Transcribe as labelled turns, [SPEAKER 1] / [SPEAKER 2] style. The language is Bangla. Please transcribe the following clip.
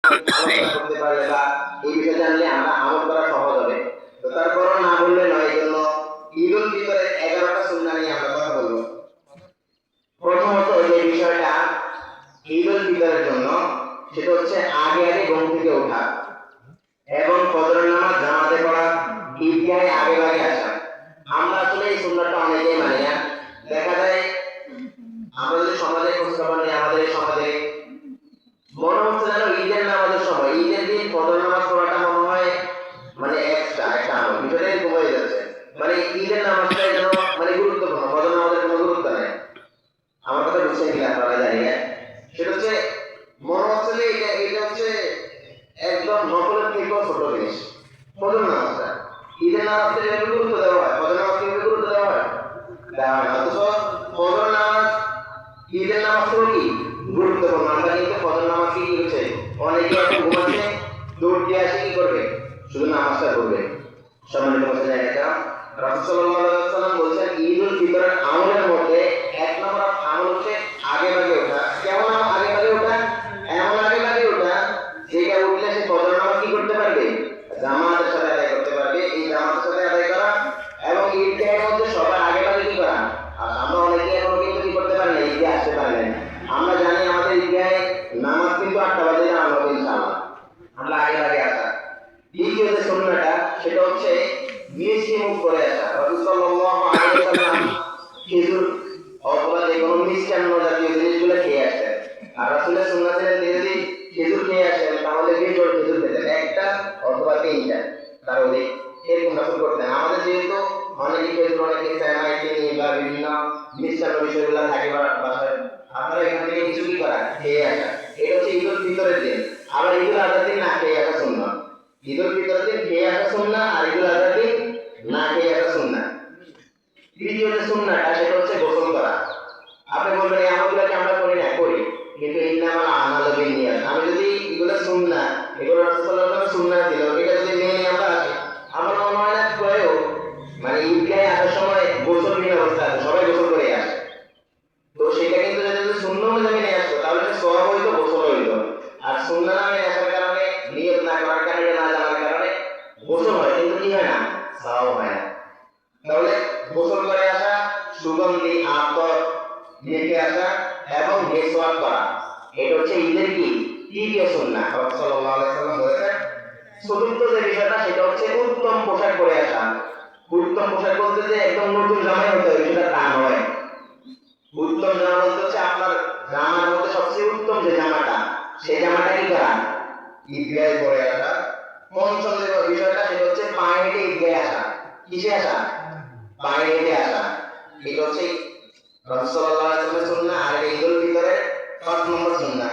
[SPEAKER 1] আলোচনা করতে পারলে বা এই বিষয়ে জানলে আমরা আমল করা সহজ হবে। তো তারপরও না বললে নয়, এই জন্য ঈদ উল ফিতরের 11টা সুন্নাহ নিয়ে আমরা কথা বলবো। প্রথমত যে বিষয়টা ঈদ উল ফিতরের জন্য, সেটা হচ্ছে আগে আগে ঘুম থেকে ওঠা এবং ফজরের নামাজ জামাতে পড়া, ঈদগাহে আগে আগে আসা। আমরা আসলে এই সুন্নাহটা অনেকেই মানি না। দেখা যায় আমরা যদি সমাজে খোঁজ খবর নিই, আমাদের এই সমাজে মনে হচ্ছে যেন ঈদের নামাজের সময়, ঈদের দিন ফজর নামাজ পড়াটা মনে হয় মানে এক্সট্রা একটা আমল, বিষয়টাই কমে যাচ্ছে। মানে ঈদের নামাজটাই যেন মানে গুরুত্বপূর্ণ, ফজর নামাজের কোনো গুরুত্ব নেই। আমার কথা বুঝছেন কিনা আপনারা জানি না। সেটা হচ্ছে মনে হচ্ছে যে এটা এটা হচ্ছে একদম নকলের থেকেও ছোট জিনিস ফজর নামাজটা। ঈদের নামাজটা যেভাবে গুরুত্ব দেওয়া হয়, ফজর নামাজকে যেভাবে গুরুত্ব দেওয়া হয়, দেওয়া হয় না। অথচ ফজর নামাজ ঈদের নামাজটাও কি গুরুত্বপূর্ণ। আমরা কিন্তু ফজর নামাজকে কি হচ্ছে, অনেকে এখন ঘুমাচ্ছে, দৌড় দিয়ে আসে কি করবে, শুধু নামাজটা করবে। সম্মানিত মুসলিম এটা রাসূল সাল্লাল্লাহু আলাইহি ওয়াসাল্লাম বলেছেন ঈদ উল ফিতরের আমলের মধ্যে এক নম্বর আমল হচ্ছে আগে ভাগে ওঠা। কেমন আগে ভাগে ওঠা? এমন আগে ভাগে ওঠা যেটা উঠলে সে ফজর নামাজ কি করতে পারবে, জামাতের সাথে আদায় করতে পারবে। এই জামাতের সাথে আদায় করা এবং ঈদগাহের মধ্যে সবার আগে ভাগে কি করা। আর আমরা অনেকে এখন কিন্তু কি করতে পারি না, ঈদে আসতে পারি না। আমরা জানি আমাদের ঈদগাহে নামাজ কিন্তু 8টা বাজে না, আমরা ইনশাআল্লাহ আমরা আগে ভাগে আসা। দ্বিতীয় যে সুন্নাহটা সেটা হচ্ছে মিষ্টি মুখ করে আসা। রাসূল সাল্লাল্লাহু আলাইহি ওয়াসাল্লাম খেজুর অথবা যে কোনো মিষ্টান্ন জাতীয় জিনিসগুলো খেয়ে আসতেন। আর রাসূলের সুন্নাহ ছিল যদি খেজুর খেয়ে আসেন তাহলে বিজোড় খেজুর খেতেন, একটা অথবা তিনটা, তার অধিক এরকম রাসূল করতেন। আমাদের যেহেতু অনেকে খেজুর, অনেকে সেমাই, চিনি বা বিভিন্ন মিষ্টান্ন বিষয়গুলো থাকে বাসায়, আপনারা এখান থেকে কিছু কি করা খেয়ে আসা। এটা হচ্ছে ঈদ উল ফিতরের দিন। আবার ঈদ উল আজহার দিন না খেয়ে আসা সুন্নাহ। ঈদ উল ফিতরের দিন খেয়ে আসা সুন্নাহ, আর ঈদ উল আজহার দিন না খেয়ে আসা সুন্নাহ। তৃতীয় যে সুন্নাহটা সেটা হচ্ছে গোসল করা। আপনি বলবেন এই আমলগুলোকে আমরা করি না, করি, কিন্তু ইন্নামাল আমালু বিন্নিয়াত। আমি যদি এগুলো সুন্নাহ, এগুলো রাসূল সাল্লাল্লাহু আলাইহি ওয়াসাল্লাম সুন্নাহ ছিল, এটা যদি মেনে আমরা আসি, আমার মনে হয় না কেউ মানে ঈদগাহে আসার সময় গোসলহীন অবস্থা আছে, সবাই গোসল করে আসে। তো সেটা কিন্তু যদি সুন্নাহ অনুযায়ী মেনে আসতো তাহলে সওয়াব হইতো, গোসল হইতো। আর সুন্নাহ না মেনে আসার কারণে, নিয়ত না করার কারণে, না জানার কারণে গোসল হয় কিন্তু কি হয় না, সওয়াব হয় না। তাহলে গোসল করে আসা, সুগন্ধি আতর মেখে আসা এবং মিসওয়াক করা, এটা হচ্ছে ঈদের কি তৃতীয় সুন্নাহ। রাসূল সাল্লাল্লাহু আলাইহি ওয়াসাল্লাম বলেছেন। চতুর্থ যে বিষয়টা সেটা হচ্ছে উত্তম পোশাক পরে আসা। উত্তম পোশাক বলতে যে একদম নতুন জামাই হতে হবে সেটা তা নয়। উত্তম জামা বলতে হচ্ছে আপনার জামার মধ্যে সবচেয়ে উত্তম যে জামাটা, সেই জামাটা কি করা, ঈদগাহে পরে আসা। পঞ্চম যে বিষয়টা সেটা হচ্ছে পায়ে হেঁটে ঈদগাহে আসা। কিসে আসা? পায়ে হেঁটে আসা। এটা হচ্ছে রাসূল সাল্লাল্লাহু আলাইহি ওয়াসাল্লামের সুন্নাহ। আর ঈদ উল ফিতরের 5 নম্বর সুন্নাহ।